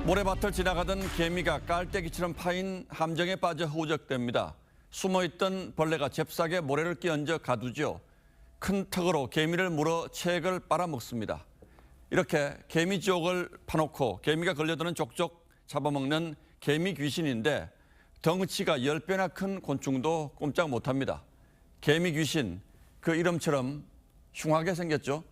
모래밭을 지나가던 개미가 깔때기처럼 파인 함정에 빠져 후적됩니다. 숨어있던 벌레가 잽싸게 모래를 끼얹어 가두죠. 큰 턱으로 개미를 물어 체액을 빨아먹습니다. 이렇게 개미 지옥을 파놓고 개미가 걸려드는 족족 잡아먹는 개미 귀신인데 덩치가 10배나 큰 곤충도 꼼짝 못합니다. 개미 귀신, 그 이름처럼 흉하게 생겼죠.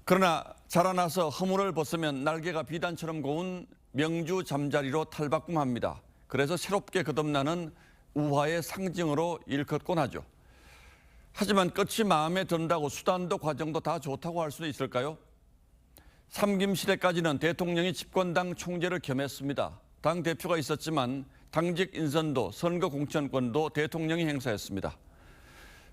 그러나 자라나서 허물을 벗으면 날개가 비단처럼 고운 명주 잠자리로 탈바꿈합니다. 그래서 새롭게 거듭나는 우화의 상징으로 일컫곤 하죠. 하지만 끝이 마음에 든다고 수단도 과정도 다 좋다고 할 수는 있을까요? 삼김 시대까지는 대통령이 집권당 총재를 겸했습니다. 당 대표가 있었지만 당직 인선도 선거 공천권도 대통령이 행사했습니다.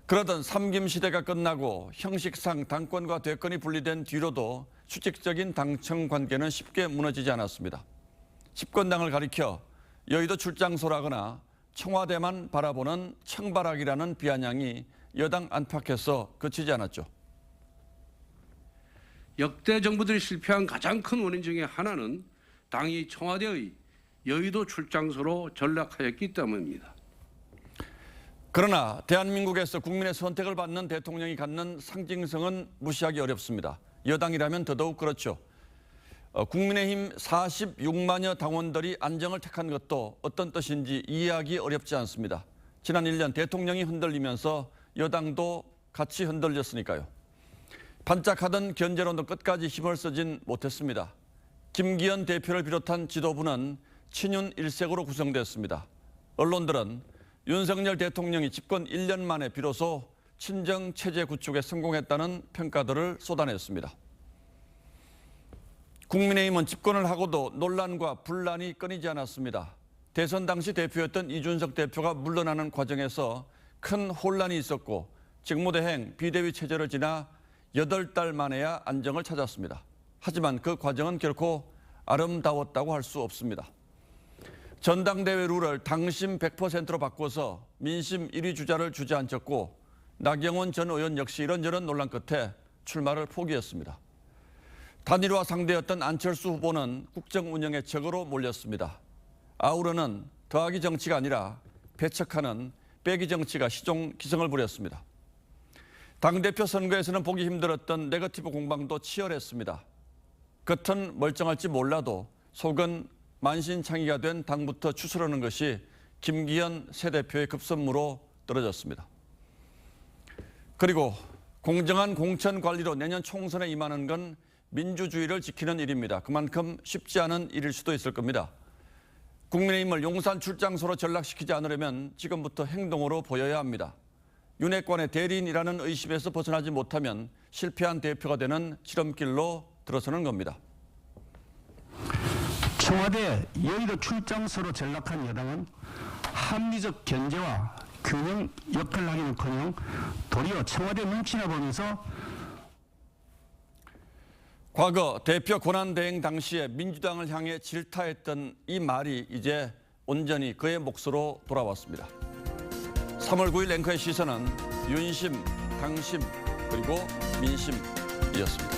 그러던 삼김 시대가 끝나고 형식상 당권과 대권이 분리된 뒤로도 수직적인 당청 관계는 쉽게 무너지지 않았습니다. 집권당을 가리켜 여의도 출장소라거나 청와대만 바라보는 청바락이라는 비아냥이 여당 안팎에서 그치지 않았죠. 역대 정부들이 실패한 가장 큰 원인 중에 하나는 당이 청와대의 여의도 출장소로 전락하였기 때문입니다. 그러나 대한민국에서 국민의 선택을 받는 대통령이 갖는 상징성은 무시하기 어렵습니다. 여당이라면 더더욱 그렇죠. 국민의힘 46만여 당원들이 안정을 택한 것도 어떤 뜻인지 이해하기 어렵지 않습니다. 지난 1년 대통령이 흔들리면서 여당도 같이 흔들렸으니까요. 반짝하던 견제론도 끝까지 힘을 쓰진 못했습니다. 김기현 대표를 비롯한 지도부는 친윤 일색으로 구성됐습니다. 언론들은 윤석열 대통령이 집권 1년 만에 비로소 친정 체제 구축에 성공했다는 평가들을 쏟아냈습니다. 국민의힘은 집권을 하고도 논란과 분란이 끊이지 않았습니다. 대선 당시 대표였던 이준석 대표가 물러나는 과정에서 큰 혼란이 있었고 직무대행 비대위 체제를 지나 8달 만에야 안정을 찾았습니다. 하지만 그 과정은 결코 아름다웠다고 할 수 없습니다. 전당대회 룰을 당심 100%로 바꿔서 민심 1위 주자를 주저앉혔고 나경원 전 의원 역시 이런저런 논란 끝에 출마를 포기했습니다. 단일화 상대였던 안철수 후보는 국정 운영의 적으로 몰렸습니다. 아우르는 더하기 정치가 아니라 배척하는 빼기 정치가 시종기성을 부렸습니다. 당대표 선거에서는 보기 힘들었던 네거티브 공방도 치열했습니다. 겉은 멀쩡할지 몰라도 속은 만신창이가 된 당부터 추스르는 것이 김기현 새 대표의 급선무로 떨어졌습니다. 그리고 공정한 공천 관리로 내년 총선에 임하는 건 민주주의를 지키는 일입니다. 그만큼 쉽지 않은 일일 수도 있을 겁니다. 국민의힘을 용산 출장소로 전락시키지 않으려면 지금부터 행동으로 보여야 합니다. 윤핵관의 대리인이라는 의심에서 벗어나지 못하면 실패한 대표가 되는 지름길로 들어서는 겁니다. 청와대 여의도 출장소로 전락한 여당은 합리적 견제와 균형 역할을 하기는커녕 도리어 청와대 눈치나 보면서 과거 대표 권한대행 당시에 민주당을 향해 질타했던 이 말이 이제 온전히 그의 몫으로 돌아왔습니다. 3월 9일 앵커의 시선은 윤심, 당심, 그리고 민심이었습니다.